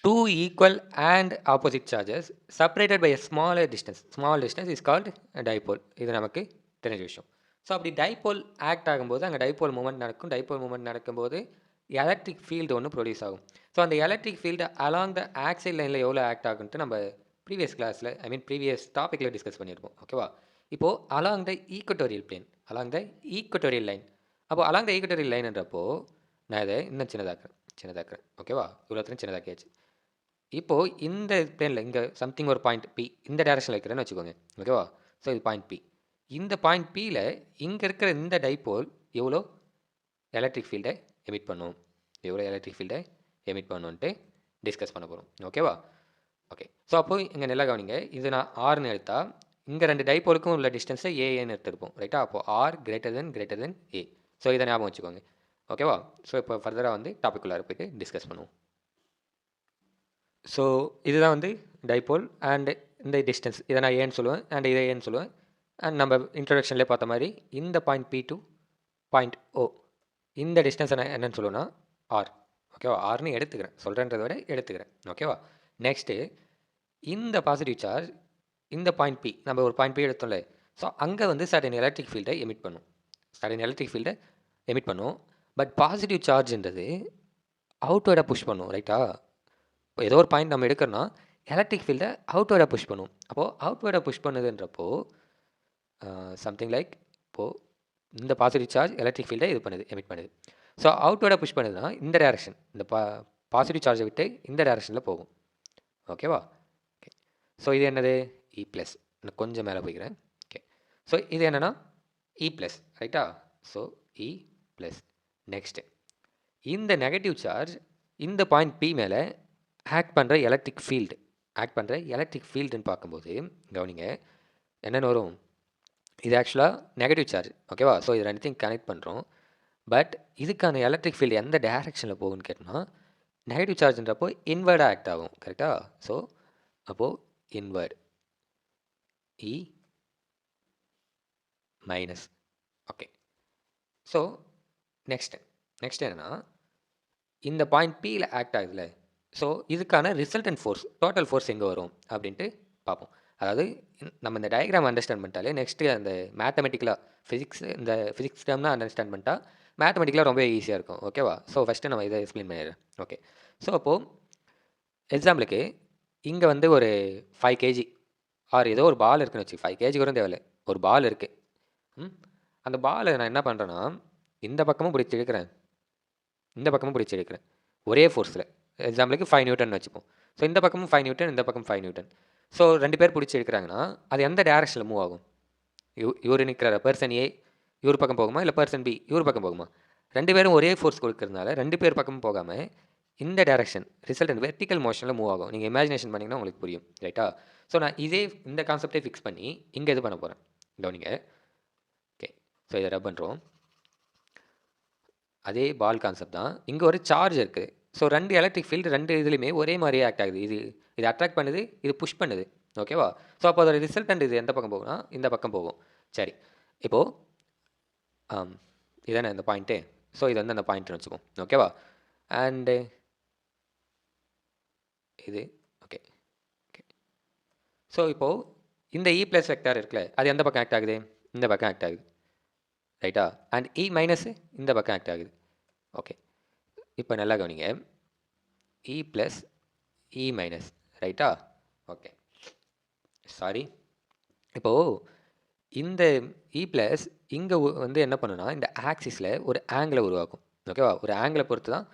two equal and opposite charges separated by a smaller distance. Small distance is called a dipole. இது நமக்கு தெரிஞ்ச விஷயம். So அப்படி dipole act ஆகும்போது அங்கே டைபோல் மூமெண்ட் நடக்கும். டைபோல் மூமெண்ட் நடக்கும்போது எலக்ட்ரிக் ஃபீல்டு ஒன்று ப்ரொடியூஸ் ஆகும். ஸோ அந்த electric field along the oxide லைனில் எவ்வளோ ஆக்ட் ஆகுன்ட்டு நம்ம ப்ரீவியஸ் கிளாஸில் ப்ரீவியஸ் டாப்பிக்கில் டிஸ்கஸ் பண்ணியிருப்போம். ஓகேவா? இப்போது along the equatorial plane, along the equatorial line. அப்போது அலாங் த ஈக்குவட்டோரியல் லைன்ன்றப்போ நான் இதை இன்னும் சின்னதாக்குறேன். ஓகேவா? இவ்வளோத்தையும் சின்னதாக்கியாச்சு. இப்போது இந்த பிளேனில் இங்கே சம்திங் ஒரு பாயிண்ட் பி இந்த டேரக்ஷனில் வைக்கிறேன்னு வச்சுக்கோங்க. ஓகேவா? ஸோ இது பாயிண்ட் பி. இந்த பாயிண்ட் பியில் இங்கே இருக்கிற இந்த டைபோல் எவ்வளோ எலக்ட்ரிக் ஃபீல்டை எமிட் பண்ணும், எவ்வளோ எலக்ட்ரிக் ஃபீல்டை எமிட் பண்ணுன்ட்டு டிஸ்கஸ் பண்ண போகிறோம். ஓகேவா? ஓகே. ஸோ அப்போது இங்கே நல்லா கவனிங்க. இது நான் ஆர்னு எடுத்தால் இங்கே ரெண்டு டைபோலுக்கும் உள்ள டிஸ்டன்ஸை ஏன்னு எடுத்துருப்போம். ரைட்டா? அப்போது ஆர் கிரேட்டர் தென் ஏ. ஸோ இதை ஞாபகம் வச்சுக்கோங்க. ஓகேவா? ஸோ இப்போ ஃபர்தராக வந்து டாபிக்குள்ளார போய்ட்டு டிஸ்கஸ் பண்ணுவோம். ஸோ இதுதான் வந்து டைபோல் அண்ட் இந்த டிஸ்டன்ஸ் இதை நான் ஏன்னு சொல்லுவேன் அண்ட் இதை ஏன்னு சொல்லுவேன். அண்ட் நம்ம இன்ட்ரடக்ஷன்லேயே பார்த்த மாதிரி இந்த பாயிண்ட் பி டு பாயிண்ட் ஓ இந்த டிஸ்டன்ஸ் நான் என்னென்னு சொல்லுவேன்னா ஆர். ஓகேவா? ஆர்னு எடுத்துக்கிறேன், சொல்கிறேன்றதை விட எடுத்துக்கிறேன். ஓகேவா? நெக்ஸ்ட்டு இந்த பாசிட்டிவ் சார்ஜ் இந்த பாயிண்ட் பி, நம்ம ஒரு பாயிண்ட் பி எடுத்தோம்ல, ஸோ அங்கே வந்து சடன் எலக்ட்ரிக் ஃபீல்டை எமிட் பண்ணும். பட் பாசிட்டிவ் சார்ஜ்ன்றது அவுட்வேர்டாக புஷ் பண்ணும். ரைட்டா? இப்போ ஏதோ ஒரு பாயிண்ட் நம்ம எடுக்கிறோன்னா எலக்ட்ரிக் ஃபீல்டை அவுட்வேர்டாக புஷ் பண்ணும். அப்போது அவுட்வேர்டாக புஷ் பண்ணுதுன்றப்போ சம்திங் லைக் இப்போது இந்த பாசிட்டிவ் சார்ஜ் எலக்ட்ரிக் ஃபீல்டை எமிட் பண்ணுது. ஸோ அவுட்வேர்டாக புஷ் பண்ணுதுன்னா இந்த டேரக்ஷன், இந்த பாசிட்டிவ் சார்ஜை விட்டு இந்த டேரக்ஷனில் போகும். ஓகேவா? ஓகே. ஸோ இது என்னது? இ ப்ளஸ். நான் கொஞ்சம் மேலே போய்க்கிறேன். ஓகே. ஸோ இது என்னென்னா இ ப்ளஸ். ரைட்டா? ஸோ இ ப்ளஸ். நெக்ஸ்ட்டு இந்த நெகட்டிவ் சார்ஜ் இந்த பாயிண்ட் பி மேலே ஆக்ட் பண்ணுற எலக்ட்ரிக் ஃபீல்டுன்னு பார்க்கும்போது கவனிங்க என்னென்னு வரும். இது ஆக்சுவலாக நெகட்டிவ் சார்ஜ். ஓகேவா? ஸோ இது ரெண்டுத்தையும் கனெக்ட் பண்ணுறோம். பட் இதுக்கான எலக்ட்ரிக் ஃபீல்டு எந்த டேரெக்ஷனில் போகும்னு கேட்டோம்னா நெகட்டிவ் சார்ஜ்ன்றப்போ இன்வர்டாக ஆக்ட் ஆகும். கரெக்டாக? ஸோ அப்போது inward E minus. Okay. So next என்னென்னா இந்த பாயிண்ட் பியில் ஆக்ட் ஆகுதுல்ல, ஸோ இதுக்கான ரிசல்டன்ட் ஃபோர்ஸ், டோட்டல் ஃபோர்ஸ் எங்கே வரும் அப்படின்ட்டு பார்ப்போம். அதாவது நம்ம இந்த டயக்ராம் அண்டர்ஸ்டாண்ட் பண்ணிட்டாலே நெக்ஸ்ட்டு அந்த மேத்தமெட்டிக்கலாக இந்த ஃபிசிக்ஸ் டேர்ம்னா அண்டர்ஸ்டாண்ட் பண்ணிட்டா மேத்தமெட்டிக்கலாக ரொம்ப ஈஸியாக இருக்கும். ஓகேவா? ஸோ ஃபஸ்ட்டு நம்ம இதை எக்ஸ்பிளைன் பண்ணிடுறேன். ஓகே. ஸோ அப்போது எக்ஸாம்பிளுக்கு இங்கே வந்து ஒரு 5 கேஜி ஆர் ஏதோ ஒரு பால் இருக்குன்னு வச்சு, 5 கேஜி கூட தேவையில்லை, ஒரு பால் இருக்குது. அந்த பாலை நான் என்ன பண்ணுறேன்னா இந்த பக்கமும் பிடிச்சி எடுக்கிறேன், இந்த பக்கமும் பிடிச்சி எடுக்கிறேன் ஒரே ஃபோர்ஸில். எக்ஸாம்பிளுக்கு 5 நியூட்டன் வச்சுப்போம். ஸோ இந்த பக்கமும் 5 நியூட்டன், இந்த பக்கம் 5 நியூட்டன். ஸோ 2 பேர் பிடிச்சி எடுக்கிறாங்கன்னா அது எந்த டேரக்ஷனில் மூவ் ஆகும்? இவர் நிற்கிற பர்சன் ஏ இவர் பக்கம் போகுமா, இல்லை பர்சன் பி இவர் பக்கம் போகுமா? 2 பேரும் ஒரே ஃபோர்ஸ் கொடுக்கறதுனால 2 பேர் பக்கமும் போகாமல் இந்த டேரக்ஷன் ரிசல்டன்ட் வெர்டிக்கல் மோஷனில் மூவ் ஆகும். நீங்கள் இமேஜினேஷன் பண்ணிங்கன்னா உங்களுக்கு புரியும். ரைட்டா? ஸோ நான் இந்த கான்செப்டே ஃபிக்ஸ் பண்ணி இங்கே இது பண்ண போகிறேன். கவனிங்க. ஓகே. ஸோ இதை ரப் பண்ணுறோம். அதே பால் கான்செப்ட் தான். இங்கே ஒரு சார்ஜ் இருக்குது. ஸோ 2 எலக்ட்ரிக் ஃபீல்டு 2 இதுலையுமே ஒரே மாதிரியே ஆக்ட் ஆகுது. இது அட்ராக்ட் பண்ணுது, இது புஷ் பண்ணுது. ஓகேவா? ஸோ அப்போ அதோட ரிசல்டன்ட் இது எந்த பக்கம் போகும்னா இந்த பக்கம் போகும். சரி, இப்போது இதானே இந்த பாயிண்ட்டு. ஸோ இது வந்து அந்த பாயிண்ட்னு வச்சுப்போம். ஓகேவா? அண்டு இது ஓகே. ஸோ இப்போது இந்த இ ப்ளஸ் வெக்டார் இருக்குல்ல, அது எந்த பக்கம் ஆக்ட் ஆகுது? இந்த பக்கம் ஆக்ட் ஆகுது. ரைட்டா? அண்ட் இ மைனஸ் இந்த பக்கம் ஆக்ட் ஆகுது. ஓகே. இப்போ நல்லா கவனிங்க. இ ப்ளஸ் இ மைனஸ். ரைட்டா? ஓகே. சாரி. இப்போது இந்த இ ப்ளஸ் இங்கே வந்து என்ன பண்ணுன்னா இந்த ஆக்சிஸில் ஒரு ஆங்கிளை உருவாக்கும். ஓகேவா? ஒரு ஆங்கிளை பொறுத்து தான்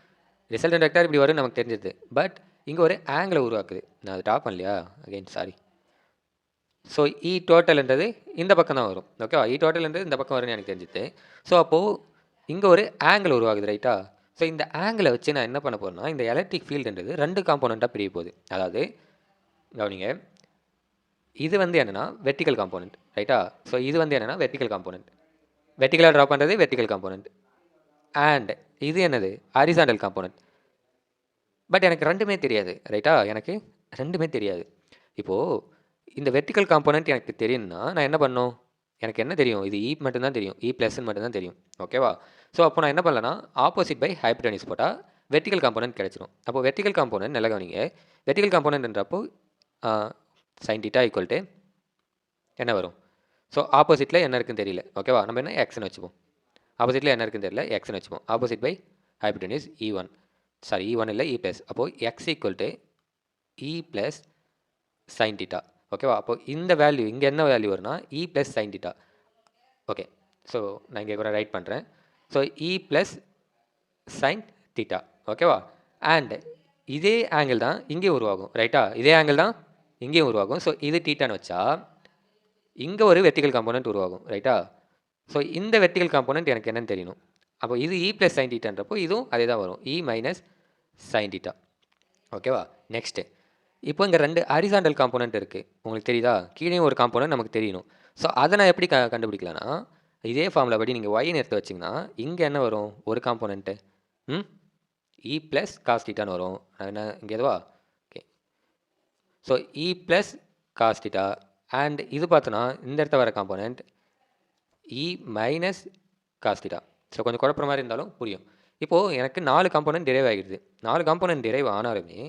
ரிசல்டன்ட் வெக்டார் இப்படி வரும்னு நமக்கு தெரிஞ்சது. பட் இங்கே ஒரு ஆங்கிளை உருவாக்குது. நான் அது ட்ரா பண்ணலையா? Again sorry. ஸோ இ டோட்டல்ன்றது இந்த பக்கம் தான் வரும். ஓகேவா? இ டோட்டல்ன்றது இந்த பக்கம் வரும்னு எனக்கு தெரிஞ்சுது. ஸோ அப்போது இங்கே ஒரு ஆங்கிள் உருவாகுது. ரைட்டா? ஸோ இந்த ஆங்கிளை வச்சு நான் என்ன பண்ண போகிறேன்னா இந்த எலக்ட்ரிக் ஃபீல்டுன்றது 2 காம்போனண்ட்டாக பிரிய போகுது. அதாவது கவனிங்க, இது வந்து என்னென்னா வெர்டிக்கல் காம்போனண்ட். ரைட்டா? ஸோ இது வந்து என்னென்னா வெர்டிக்கல் காம்போனண்ட். வெர்டிக்கலாக ட்ரா பண்ணுறது வெர்டிக்கல் காம்போனண்ட். அண்ட் இது என்னது? Horizontal component. பட் எனக்கு 2மே தெரியாது. ரைட்டா? எனக்கு 2மே தெரியாது. இப்போது இந்த வெர்டிக்கல் காம்போனண்ட் எனக்கு தெரியணும்னா நான் என்ன பண்ணணும்? எனக்கு என்ன தெரியும்? இது இ மட்டும்தான் தெரியும். இ ப்ளஸ்ன்னு மட்டும்தான் தெரியும். ஓகேவா? ஸோ அப்போ நான் என்ன பண்ணலன்னா ஆப்போசிட் பை ஹைப்போடெனியூஸ் போட்டால் வெர்டிகல் காம்போனன்ட் கிடைச்சிரும். அப்போ வெர்டிகல் காம்போனன்ட் நல்லா கவனிங்க. வெர்டிகல் காம்போனன்ட்ன்றப்போ sin θ ஈக்குவல் டு என்ன வரும்? ஸோ ஆப்போசிட்டில் என்ன இருக்குன்னு தெரியல. ஓகேவா? நம்ம என்ன எக்ஸ்னு வச்சுப்போம். ஆப்போசிட்டில் என்ன இருக்குன்னு தெரியல, எக்ஸ்னு வச்சுப்போம். Opposite by ஹைபோடெனியூஸ் E1. Sorry E1 இல்லை E ப்ளஸ். அப்போது X equal to E plus sin θ. ஓகேவா? அப்போ இந்த வேல்யூ இங்கே என்ன வேல்யூ வரும்னா E plus sin θ. Okay, so நான் இங்கே கூட ரைட் பண்ணுறேன். So E plus sin θ. ஓகேவா? அண்ட் இதே ஆங்கிள் தான் இங்கே உருவாகும். ரைட்டா? இதே ஆங்கிள் தான் இங்கேயும் உருவாகும். ஸோ இது தீட்டான்னு வச்சா இங்கே ஒரு வெர்டிகல் காம்போனன்ட் உருவாகும். ரைட்டா? ஸோ இந்த வெர்டிகல் காம்போனன்ட் எனக்கு என்னன்னு தெரியணும். அப்போ இது E ப்ளஸ் sin θன்றப்போ இதுவும் அதே தான் வரும். E minus sin θ. ஓகேவா? நெக்ஸ்ட்டு இப்போ இங்கே 2 ஹரிசாண்டல் காம்போனன்ட் இருக்குது. உங்களுக்கு தெரியுதா? கீழே ஒரு காம்போனன்ட் நமக்கு தெரியணும். ஸோ அதை நான் எப்படி கண்டுபிடிக்கலாம்னா, இதே ஃபார்முலா படி நீங்கள் ஒய்ன்னு எடுத்து வச்சிங்கன்னா இங்கே என்ன வரும்? ஒரு காம்போனன்ட்டு E ப்ளஸ் காஸ் தீட்டான்னு வரும். என்ன இங்கே எதுவா? Okay, so E plus cos theta and இது பார்த்தோன்னா இந்த இடத்த வர component E minus cos theta. So கொஞ்சம் குழப்பற மாதிரி இருந்தாலும் புரியும். இப்போது எனக்கு 4 காம்போனன்ட் டிரைவ் ஆகிடுது. 4 காம்போனன்ட் டிரைவ் ஆனாலுமே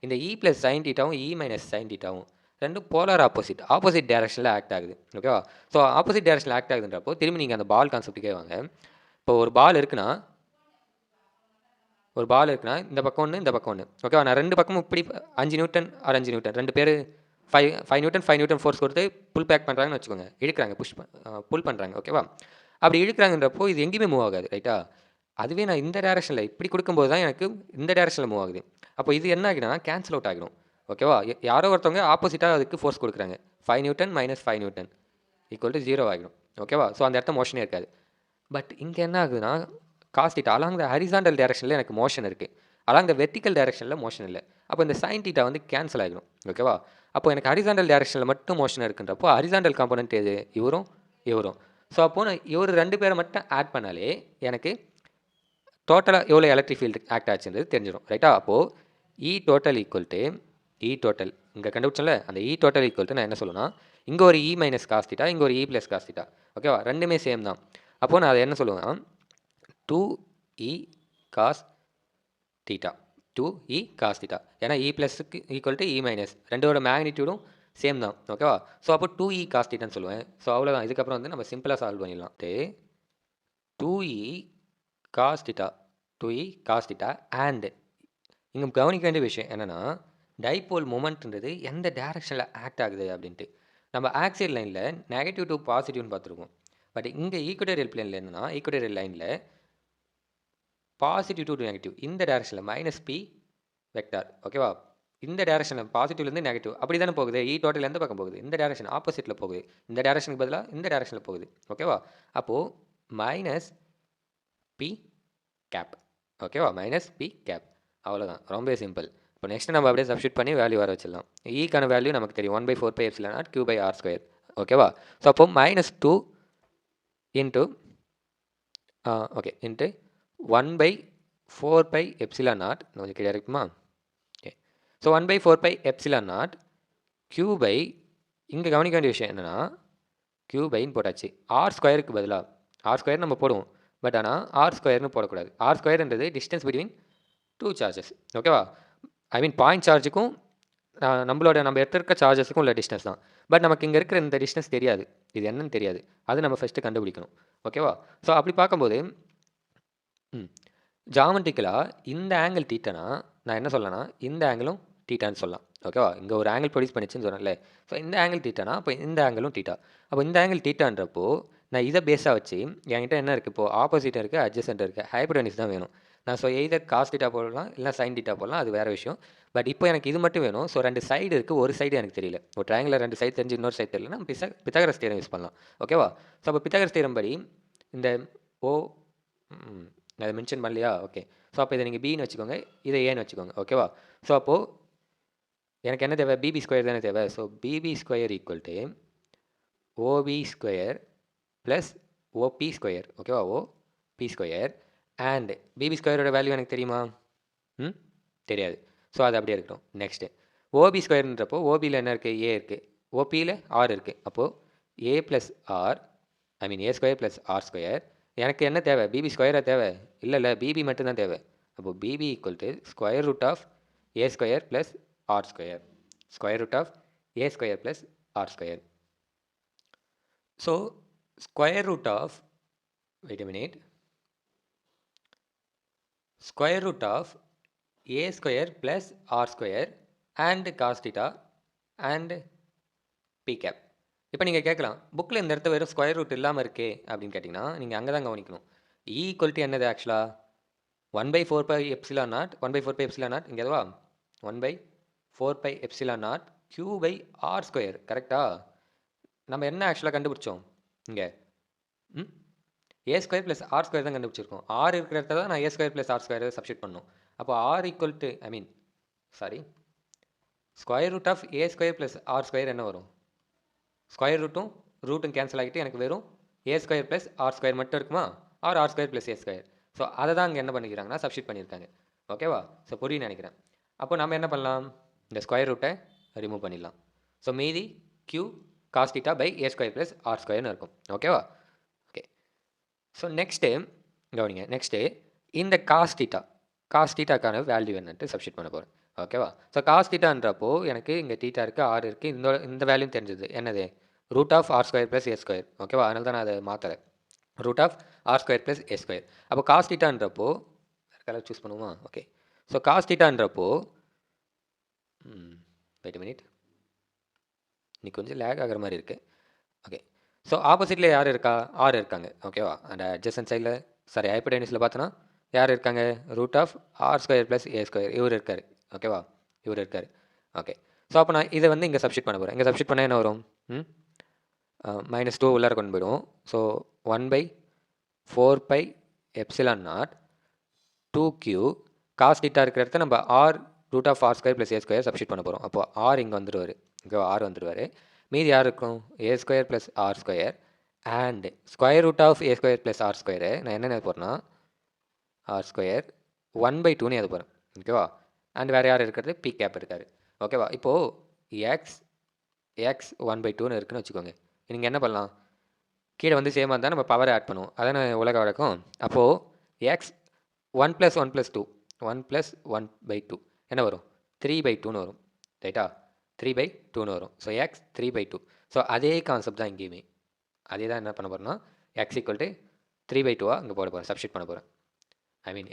இந்த E ப்ளஸ் சைன் தீட்டாவும் E மைனஸ் சைன் தீட்டாவும் ரெண்டும் போலார் ஆப்போசிட் டேரக்ஷனில் ஆக்ட் ஆகுது. ஓகேவா? ஸோ ஆப்போசிட் டேரக்ஷனில் ஆக்ட் ஆகுதுன்றப்போ திரும்பி நீங்கள் அந்த பால் கான்செப்ட்டுக்கே வாங்க. இப்போ ஒரு பால் இருக்குன்னா இந்த பக்கம் ஒன்று, இந்த பக்கம் ஒன்று. ஓகேவா? நான் 2 பக்கமும் இப்படி 5 நியூட்டன் ஆர் 5 நியூட்டன் 2 பேர் 5 நியூட்டன் ஃபோர்ஸ் கொடுத்து புல் பேக் பண்ணுறாங்கன்னு வச்சுக்கோங்க. இழுக்கிறாங்க, புல் பண்ணுறாங்க. ஓகேவா? அப்படி இழுக்கிறாங்கன்றப்போ இது எங்கேயுமே மூவ் ஆகாது. ரைட்டா? அதுவே நான் இந்த டேரக்ஷனில் இப்படி கொடுக்கும்போது தான் எனக்கு இந்த டேரக்ஷனில் மூவ் ஆகுது. அப்போ இது என்ன ஆகினா கேன்சல் அவுட் ஆகிடும். ஓகேவா? யாரோ ஒருத்தவங்க ஆப்போசிட்டாக அதுக்கு ஃபோர்ஸ் கொடுக்குறாங்க. 5 Newton minus 5 Newton equal to 0 ஆகிடும். ஓகேவா? ஸோ அந்த இடத்த மோஷனே இருக்காது. பட் இங்கே என்ன ஆகுதுன்னா cos theta along the horizontal டேரக்ஷனில் எனக்கு மோஷன் இருக்குது. அலாங் த வெர்டிக்கல் டேரக்ஷனில் மோஷன் இல்லை. அப்போ இந்த சைன் தீட்டா வந்து கேன்சல் ஆகிடும். ஓகேவா? அப்போ எனக்கு ஹரிசாண்டல் டேரக்ஷனில் மட்டும் மோஷன் இருக்குன்றப்போ ஹரிசாண்டல் காம்போனன்ட் எது? இவரும். ஸோ அப்போது நான் இவர் 2 பேரை மட்டும் ஆட் பண்ணாலே எனக்கு டோட்டலாக எவ்வளோ எலக்ட்ரிக் ஃபீல்டு ஆக்ட் ஆச்சுன்றது தெரிஞ்சிடும். ரைட்டா? அப்போது இ டோட்டல் ஈக்குவல் டு இங்கே கண்டுபிடிச்சல அந்த இ டோட்டல் ஈக்குவல் டு நான் என்ன சொல்லணும்னா இங்கே ஒரு இ மைனஸ் காஸ் தீட்டா, இங்கே ஒரு இ ப்ளஸ் காஸ் தீட்டா. ஓகேவா? ரெண்டுமே சேம் தான். அப்போது நான் அதை என்ன சொல்லுவேன்னா 2e cos theta, 2e cos theta. ஏன்னா இ ப்ளஸுக்கு ஈக்குவல் டு இ மைனஸ் ரெண்டோட மேக்னிடியூடும் சேம் தான். ஓகேவா? ஸோ அப்போ 2e காஸ் தீட்டான்னு சொல்லுவேன். ஸோ அவ்வளோதான். இதுக்கப்புறம் வந்து நம்ம சிம்பிளாக சால்வ் பண்ணிடலாம். 2e cos theta, 2e cos theta and இங்கே கவனிக்க வேண்டிய விஷயம் என்னென்னா டைபோல் மொமெண்ட்ன்றது எந்த டேரக்ஷனில் ஆக்ட் ஆகுது அப்படின்ட்டு. நம்ம ஆக்சியல் லைனில் நெகட்டிவ் டு பாசிட்டிவ்னு பார்த்துருக்கோம். பட் இங்கே ஈக்குவட்டோரியல் பிளேனில் என்னென்னா ஈக்குவட்டோரியல் லைனில் பாசிட்டிவ் டு நெகட்டிவ் இந்த டேரக்ஷனில் மைனஸ் பி வெக்டார். ஓகேவா? இந்த டேரக்ஷனில் பாசிட்டிவ்லேருந்து நெகட்டிவ் அப்படி தானே போகுது. இ டோட்டல் எந்த பக்கம் போகுது? இந்த டேரக்ஷன் ஆப்போசிட்டில் போகுது. இந்த டேரக்ஷனுக்கு பதிலாக இந்த டேரக்ஷனில் போகுது. ஓகேவா? அப்போது மைனஸ் பி கேப். ஓகேவா? Minus P cap. அவ்வளோதான். ரொம்ப சிம்பிள். இப்போ நெக்ஸ்ட் நம்ம அப்படியே சப்ஸ்டியூட் பண்ணி வேல்யூ வர வச்சிடலாம். ஈக்கான வேல்யூ நமக்கு தெரியும் 1/4 எப்சிலான் நாட் q by r ஸ்கொயர். ஓகேவா? ஸோ அப்போ -2 into okay into 1/4 epsilon not கொஞ்சம் கிளியர் இருக்குமா? ஓகே. ஸோ 1/4 எப்சிலான் நாட் q by இங்கே கவனிக்க வேண்டிய விஷயம் என்னென்னா q பைன்னு போட்டாச்சு. ஆர் ஸ்கொயருக்கு பதிலாக ஆர் ஸ்கொயர் நம்ம போடுவோம். பட் ஆனால் ஆர் ஸ்கொயர்னு போடக்கூடாது. ஆர் ஸ்கொயர்ன்றது டிஸ்டன்ஸ் பிட்வீன் 2 சார்ஜஸ். ஓகேவா? ஐ மீன் பாயிண்ட் சார்ஜுக்கும் நம்ம எடுத்திருக்க சார்ஜஸுக்கும் உள்ள டிஸ்டன்ஸ் தான். பட் நமக்கு இங்கே இருக்கிற இந்த டிஸ்டன்ஸ் தெரியாது. இது என்னன்னு தெரியாது. அது நம்ம ஃபஸ்ட்டு கண்டுபிடிக்கணும். ஓகேவா? ஸோ அப்படி பார்க்கும்போது ஜாமெட்ரிக்கலாக இந்த ஆங்கிள் தீட்டானா நான் என்ன சொல்லலாம்னா இந்த ஆங்கிளும் தீட்டான்னு சொல்லலாம். ஓகேவா? இங்கே ஒரு ஆங்கிள் ப்ரொடியூஸ் பண்ணிச்சுன்னு சொன்னேன்ல. ஸோ இந்த ஆங்கிள் தீட்டானா அப்போ இந்த ஆங்கிளும் தீட்டா. அப்போ இந்த ஆங்கிள் தீட்டான்றப்போ நான் இதை பேஸாக வச்சு என்கிட்ட என்ன இருக்குது? இப்போது ஆப்போசிட் இருக்குது, அட்ஜசன்ட் இருக்குது, ஹைபோடெனியூஸ் தான் வேணும். நான் ஸோ எய்தர் காஸ் தீட்டா போடலாம் இல்லை சைன் தீட்டா போடலாம். அது வேறு விஷயம். பட் இப்போ எனக்கு இது மட்டும் வேணும். ஸோ 2 சைடு இருக்குது. ஒரு சைடு எனக்கு தெரியல. ஒரு ட்ரையாங்கில் 2 சைடு தெரிஞ்சு இன்னொரு சைடு தெரியலனா பித்தாகரஸ் தியரம் யூஸ் பண்ணலாம். ஓகேவா? ஸோ அப்போ பித்தாகரஸ் தியரம் படி இந்த ஓ நான் அதை மென்ஷன் பண்ணலையா? ஓகே. ஸோ அப்போ இதை நீங்கள் பின்னு வச்சுக்கோங்க, இதை ஏன்னு வச்சுக்கோங்க. ஓகேவா? ஸோ அப்போது எனக்கு என்ன தேவை? பிபி ஸ்கொயர் தானே தேவை. So PP square equal to OP square plus OP square. ஓகேவா? ஓபி ஸ்கொயர் அண்ட் பிபி ஸ்கொயரோட வேல்யூ எனக்கு தெரியுமா? தெரியாது. ஸோ அது அப்படியே இருக்கட்டும். நெக்ஸ்ட்டு ஓபி ஸ்கொயர்ன்றப்போ ஓபியில் என்ன இருக்குது? ஏ இருக்குது. ஓபியில் ஆர் இருக்குது. அப்போது ஏ ப்ளஸ் ஆர் ஐ மீன் ஏ ஸ்கொயர் ப்ளஸ் ஆர் ஸ்கொயர். எனக்கு என்ன தேவை? பிபி ஸ்கொயராக தேவை? இல்லை பிபி மட்டும்தான் தேவை. அப்போ PP equal to square root of A square plus R square, square root of A square plus R square. So square root of, wait a minute, square root of a square plus r square and cos theta and p cap. இப்போ நீங்கள் கேட்கலாம், புக்கில் இந்த இடத்த வெறும் square root இல்லாமல் இருக்கே அப்படின்னு கேட்டிங்கன்னா, நீங்கள் அங்கே தான் கவனிக்கணும். E ஈக்குவல் டு என்னது ஆக்சுவலாக 1/4 pi epsilon naught, 1/4 pi epsilon naught இங்கே எதுவா 1/4 pi எப்சிலான் நாட் q பை ஆர் ஸ்கொயர். கரெக்டா? நம்ம என்ன ஆக்சுவலாக கண்டுபிடிச்சோம் இங்கே? A square plus R square தான் கண்டுபிடிச்சிருக்கோம். ஆர் இருக்கிற இடத்துல தான் நான் A square plus R square substitute பண்ணணும். அப்போ R equal to square root of A square plus R square என்ன வரும்? ஸ்கொயர் ரூட்டும் கேன்சல் ஆகிட்டு எனக்கு வெறும் A square plus R square மட்டும் இருக்குமா, R square plus A square. So அதை தான் அங்கே என்ன பண்ணிக்கிறாங்கன்னா சப்ஸ்டிட் பண்ணியிருக்காங்க. ஓகேவா? ஸோ புரியும் நினைக்கிறேன். அப்போ நம்ம என்ன பண்ணலாம், இந்த ஸ்கொயர் ரூட்டை ரிமூவ் பண்ணிடலாம். ஸோ மீதி q cos theta by A square plus R ஸ்கொயர்னு இருக்கும். ஓகேவா? ஓகே. ஸோ நெக்ஸ்ட்டு கவனிங்க, நெக்ஸ்ட்டு இந்த காஸ் தீட்டாக்கான வேல்யூ என்னன்ட்டு சப்ஸ்டிட் பண்ண போகிறேன். ஓகேவா? ஸோ காஸ் தீட்டான்றப்போ எனக்கு இங்கே தீட்டா இருக்குது, ஆர் இருக்குது, இந்த வேல்யூ தெரிஞ்சது என்னது, root of R square plus A square. ஓகேவா? அதனால தான் நான் அதை மாற்றலை, root of R square plus A square. அப்போ காஸ் தீட்டான்றப்போ கலர் சூஸ் பண்ணுவோமா? ஓகே. ஸோ காஸ் தீட்டான்றப்போ வெயிட் a minute, இன்னைக்கு கொஞ்சம் லேக் ஆகிற மாதிரி இருக்குது. ஓகே. ஸோ ஆப்போசிட்டில் யார் இருக்கா, ஆர் இருக்காங்க. ஓகேவா? அண்ட் அட்ஜசன்ட் சைடில் ஹைப்போடெனிஸில் பார்த்தோன்னா யார் இருக்காங்க, root of R square plus A square இவர் இருக்கார். ஓகேவா? இவர் இருக்கார். ஓகே. ஸோ அப்போ நான் இதை வந்து இங்கே சப்ஸ்டிட் பண்ண போகிறேன். இங்கே சப்ஸ்டிட் பண்ணால் என்ன வரும், -2 உள்ளார கொண்டு போயிடும். So 1/4 pi epsilon naught 2q cos theta இருக்கிற இடத்த நம்ம R root of R square plus A square substitute பண்ண போகிறோம். அப்போ ஆர் இங்கே வந்துடுவார், இங்கே ஆர் வந்துடுவார். மீதி யார் இருக்கும், A square plus R square and square root of A square plus R square நான் என்ன போகிறேன்னா ஆர் ஸ்கொயர் 1/2 எது போகிறேன். ஓகேவா? அண்ட் வேறு யார் இருக்கிறது, பி கேப் இருக்கார். ஓகேவா? இப்போது எக்ஸ் 1/2 இருக்குன்னு வச்சுக்கோங்க. நீங்கள் என்ன பண்ணலாம், கீழே வந்து சேமாக இருந்தால் நம்ம பவர் ஆட் பண்ணுவோம், அதான உலக வழக்கம். அப்போது எக்ஸ் 1 + 1 + 2 1 + 1/2 என்ன வரும், 3/2ன்னு வரும். ரைட்டா? 3/2ன்னு வரும். So X 3/2. ஸோ அதே கான்செப்ட் தான் இங்கேயுமே, அதே தான் என்ன பண்ண போகிறோம்னா எக்ஸ் ஈக்குவல் டு 3/2 இங்கே போட போகிறேன், சப்ஸ்டிட் பண்ண போகிறேன்.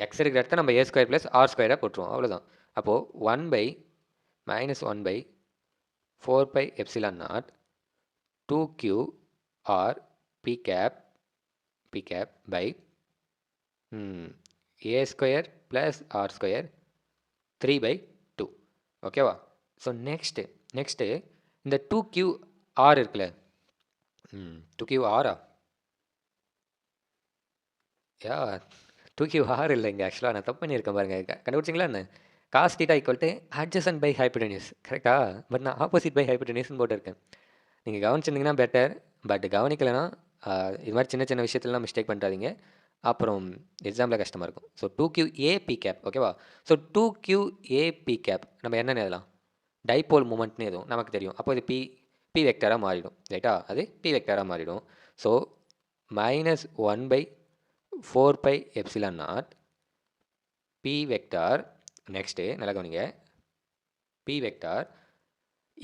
எக்ஸ் இருக்கிற இடத்த நம்ம ஏ ஸ்கொயர் ப்ளஸ் ஆர் ஸ்கொயராக போட்டுருவோம், அவ்வளோதான். அப்போது 1/-1/4 pi epsilon naught 2q R P cap by A square plus R square 3/2. ஓகேவா? ஸோ நெக்ஸ்ட்டு இந்த 2qr இருக்குல்ல, 2qr யா 2qr இல்லை இங்கே, ஆக்சுவலாக நான் தப்பு பண்ணியிருக்கேன் பாருங்கள், கண்டுபிடிச்சிங்களா என்ன, cos theta equal to adjacent by hypotenuse. கரெக்டா? பட் நான் ஆப்போசிட் பை ஹைப்போடெனியூஸ்னு போட்டிருக்கேன். நீங்கள் கவனிச்சிருந்தீங்கன்னா பெட்டர், பட் கவனிக்கலைன்னா இது மாதிரி சின்ன சின்ன விஷயத்துலலாம் மிஸ்டேக் பண்ணுறாதீங்க, அப்புறம் எக்ஸாமில் கஷ்டமாக இருக்கும். So 2qa P cap. ஓகேவா? ஸோ 2qa பி கேப் நம்ம என்னென்னு எழுதலாம், டைபோல் மூமெண்ட்னு எதுவும் நமக்கு தெரியும். அப்போ இது பி வெக்டராக மாறிடும். ரைட்டா? அது பி வெக்டராக மாறிடும். So -1/4 pi epsilon naught B vector. Next நல்லா கவனிங்க, பி வெக்டார்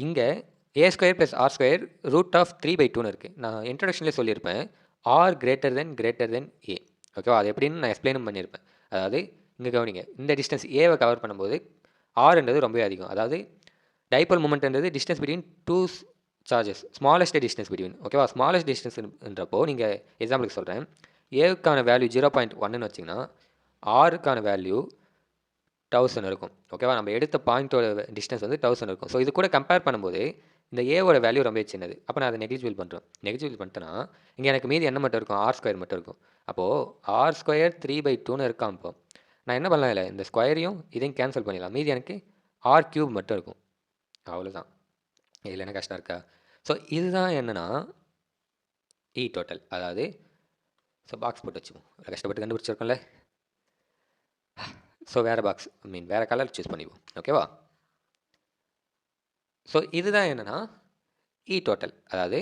இங்கே A square plus R square root of 3/2ன்னு இருக்குது. நான் இன்ட்ரடக்ஷன்லேயே சொல்லியிருப்பேன், ஆர் கிரேட்டர் தென் ஏ. ஓகேவா? அது எப்படின்னு நான் எக்ஸ்பிளைனும் பண்ணியிருப்பேன். அதாவது இங்கே கவனிங்க, இந்த டிஸ்டன்ஸ் ஏவை கவர் பண்ணும்போது ஆர்ன்றது ரொம்பவே அதிகம். அதாவது டைபோல் மூமெண்ட்ன்றது distance between two charges, smallest distance between. ஓகேவா? ஸ்மாலஸ்ட் டிஸ்டன்ஸ்ன்றப்போ நீங்கள் எக்ஸாம்பிளுக்கு சொல்கிறேன், ஏவுக்கான வேல்யூ 0.1ன்னு வச்சிங்கன்னா ஆருக்கான வேல்யூ 1000 இருக்கும். ஓகேவா? நம்ம எடுத்த பாயிண்ட்டோட டிஸ்டன்ஸ் வந்து 1000 இருக்கும். ஸோ இது கூட கம்பேர் பண்ணும்போது இந்த ஏவோட வேல்யூ ரொம்ப சின்னது. அப்போ நான் அதை நெக்லிஜிபிள் பண்ணிட்டேன்னா இங்கே எனக்கு மீதி என்ன மட்டும் இருக்கும், ஆர் ஸ்கொயர் மட்டும் இருக்கும். அப்போது ஆர் ஸ்கொயர் 3/2ன்னு இருக்கான். இப்போ நான் என்ன பண்ணலாம், இல்லை இந்த ஸ்கொயரையும் இதையும் கேன்சல் பண்ணிடலாம், மீதி எனக்கு ஆர் கியூப் மட்டும் இருக்கும். அவ்வளோதான். இதில் என்ன கஷ்டம் இருக்கா? ஸோ இதுதான் என்னென்னா இ டோட்டல். அதாவது ஸோ பாக்ஸ் போட்டு வச்சுப்போம், கஷ்டப்பட்டு கண்டுபிடிச்சிருக்கோம்ல. ஸோ வேறு பாக்ஸ் வேறு கலர் சூஸ் பண்ணிப்போம். ஓகேவா? ஸோ இதுதான் என்னென்னா இ டோட்டல், அதாவது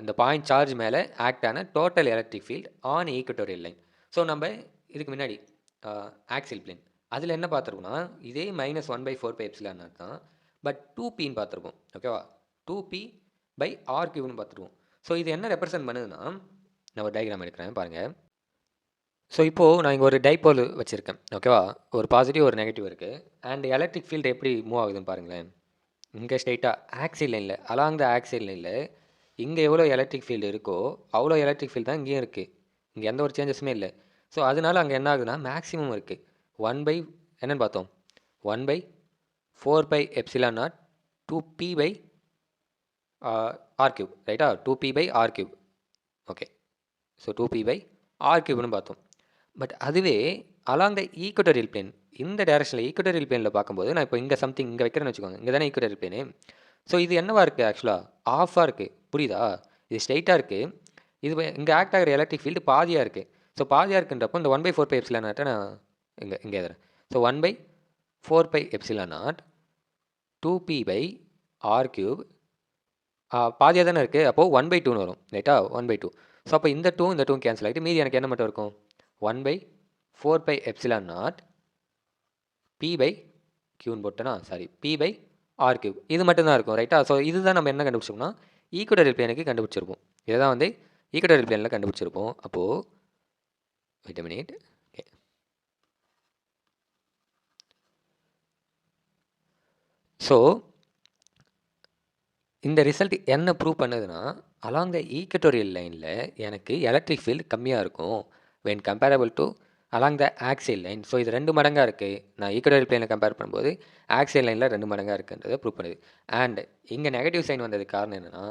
இந்த பாயிண்ட் சார்ஜ் மேலே ஆக்ட் ஆன total electric field on equatorial line. So நம்ம இதுக்கு முன்னாடி ஆக்சில் பிளேன். அதில என்ன பார்த்துருக்கோம்னா, இதே -1/4πε தான். பட் 2pன்னு பார்த்துருக்கோம். ஓகேவா? 2p/r3ன்னு பார்த்துருக்கோம். ஸோ இது என்ன ரெப்ரசென்ட் பண்ணுதுன்னா, நான் ஒரு டயகிராம் எடுக்கிறேன் பாருங்க. ஸோ இப்போ நான் இங்க ஒரு டைபோல் வச்சிருக்கேன். ஓகேவா? ஒரு பாசிட்டிவ், ஒரு நெகட்டிவ் இருக்கு. அண்ட் எலக்ட்ரிக் ஃபீல்ட் எப்படி மூவ் ஆகுதுன்னு பாருங்களேன். இங்க ஸ்ட்ரெயிட்டா ஆக்சில் லைன்ல, அலாங் த ஆக்சில் லைன்ல இங்க எவ்வளோ எலக்ட்ரிக் ஃபீல்டு இருக்கோ, அவ்வளோ எலக்ட்ரிக் ஃபீல்ட் தான் இங்கேயும் இருக்கு. இங்க எந்த ஒரு சேஞ்சஸுமே இல்ல. ஸோ அதனால அங்க என்ன ஆகுதுன்னா, மேக்ஸிமம் இருக்கு. 1 பை என்னன்னு பார்த்தோம்? 1/4πε0 2p/r r3 ரைட்டா? 2p/r3. ஓகே. ஸோ 2p/r3ன்னு பார்த்தோம். பட் அதுவே அலாங் த ஈக்குவட்டோரியல் பிளேன் இந்த டைரக்ஷனில் ஈக்குவட்டோரியல் பிளேனில் பார்க்கும்போது நான் இப்போ இங்கே சம்திங் இங்கே வைக்கிறேன்னு வச்சுக்கோங்க. இங்கே தானே ஈக்குவட்டோரியல் பிளேனு. ஸோ இது என்னவா இருக்குது ஆக்சுவலாக? ஆஃபாக இருக்குது. புரியுதா? இது ஸ்ட்ரைட்டாக இருக்குது. இது இங்கே ஆக்ட் ஆகிற எலக்ட்ரிக் ஃபீல்டு பாதியாக இருக்குது. ஸோ பாதியாக இருக்குன்றப்போ இந்த 1/4πε0 நான் இங்கே எழுதுறேன். ஸோ 1/4πε0 2p/r3 பாதியாக தானே இருக்குது. அப்போது 1/2ன்னு வரும் ரைட்டா? 1/2. ஸோ அப்போ இந்த 2 இந்த 2 கேன்சல் ஆகிட்டு மீதி எனக்கு என்ன மட்டும் இருக்கும்? 1/4πε0 p/qன்னு போட்டேனா? சாரி, p/r3 இது மட்டும் தான் இருக்கும் ரைட்டா? ஸோ இதுதான் நம்ம என்ன கண்டுபிடிச்சோம்னா ஈக்குவட்டோரியல் பிளேனுக்கு கண்டுபிடிச்சிருப்போம். இதை தான் வந்து ஈக்குவட்டோரியல் பிளேனில் கண்டுபிடிச்சிருப்போம். அப்போது wait a minute. Okay. So இந்த ரிசல்ட் என்ன ப்ரூவ் பண்ணுதுன்னா, அலாங் த ஈக்குவட்டோரியல் லைனில் எனக்கு எலக்ட்ரிக் ஃபீல்டு கம்மியாக இருக்கும் when comparable to along the axial லைன். ஸோ இது 2 மடங்காக இருக்குது. நான் ஈக்குவட்டோரியல் பிளேனில் கம்பேர் பண்ணும்போது ஆக்சியல் லைனில் 2 மடங்காக இருக்குன்றதை ப்ரூவ் பண்ணுது. அண்ட் இங்கே நெகட்டிவ் சைன் வந்ததுக்கு காரணம் என்னென்னா,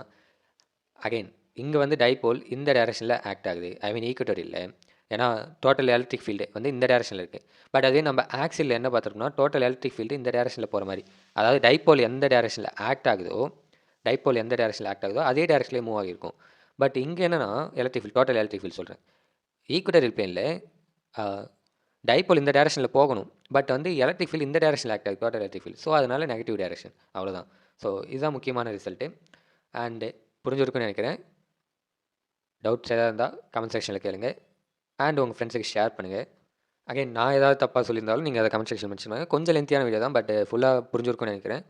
அகைன் இங்கே வந்து டைபோல் இந்த டைரக்ஷனில் ஆக்ட் ஆகுது. ஐ மீன் ஈக்குவட்டோரியலில். ஏன்னா டோட்டல் எலக்ட்ரிக் ஃபீல்டு வந்து இந்த டைரக்ஷனில் இருக்குது. பட் அதே நம்ம ஆக்சியலில் என்ன பார்த்துருக்கோம்னா, டோட்டல் எலக்ட்ரிக் ஃபீல்டு இந்த டைரக்ஷனில் போகிற மாதிரி. அதாவது டைபோல் எந்த டைரக்ஷனில் ஆக்ட் ஆகுதோ அதே டைரக்ஷன்லேயே மூவ் ஆகியிருக்கும். பட் இங்கே என்னன்னா electric field, total electric field சொல்கிறேன். ஈக்குவட்டோரியல் பிளேனில் டைபோல் இந்த டைரக்ஷனில் போகணும். பட் வந்து எலக்ட்ரிக் ஃபீல்டு இந்த டைரக்ஷனில் ஆக்ட் ஆகுது, டோட்டல் எலக்ட்ரிக் ஃபீல்ட். ஸோ அதனால நெகட்டிவ் டைரக்ஷன். அவ்வளோதான். ஸோ இதுதான் முக்கியமான ரிசல்ட்டு. அண்டு புரிஞ்சிருக்குன்னு நினைக்கிறேன். டவுட்ஸ் ஏதாவது இருந்தால் கமெண்ட் செக்ஷனில் கேளுங்க. அண்ட் உங்கள் ஃப்ரெண்ட்ஸுக்கு ஷேர் பண்ணுங்கள். அகைன் நான் ஏதாவது தப்பாக சொல்லியிருந்தாலும் நீங்கள் அதை கமெண்ட் செக்ஷன் மென்ஷன் கொஞ்சம் லென்த்தியான வீடியோ தான், பட் ஃபுல்லாக புரிஞ்சிருக்குன்னு நினைக்கிறேன்.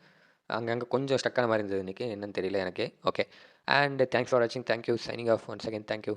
அங்கங்கே கொஞ்சம் ஸ்டக்கான மாதிரி இருந்தது இன்றைக்கி, என்னன்னு தெரியல எனக்கு. ஓகே. அண்ட் தேங்க்ஸ் ஃபார் வாட்சிங். Thank you. Signing of one's again. Thank you.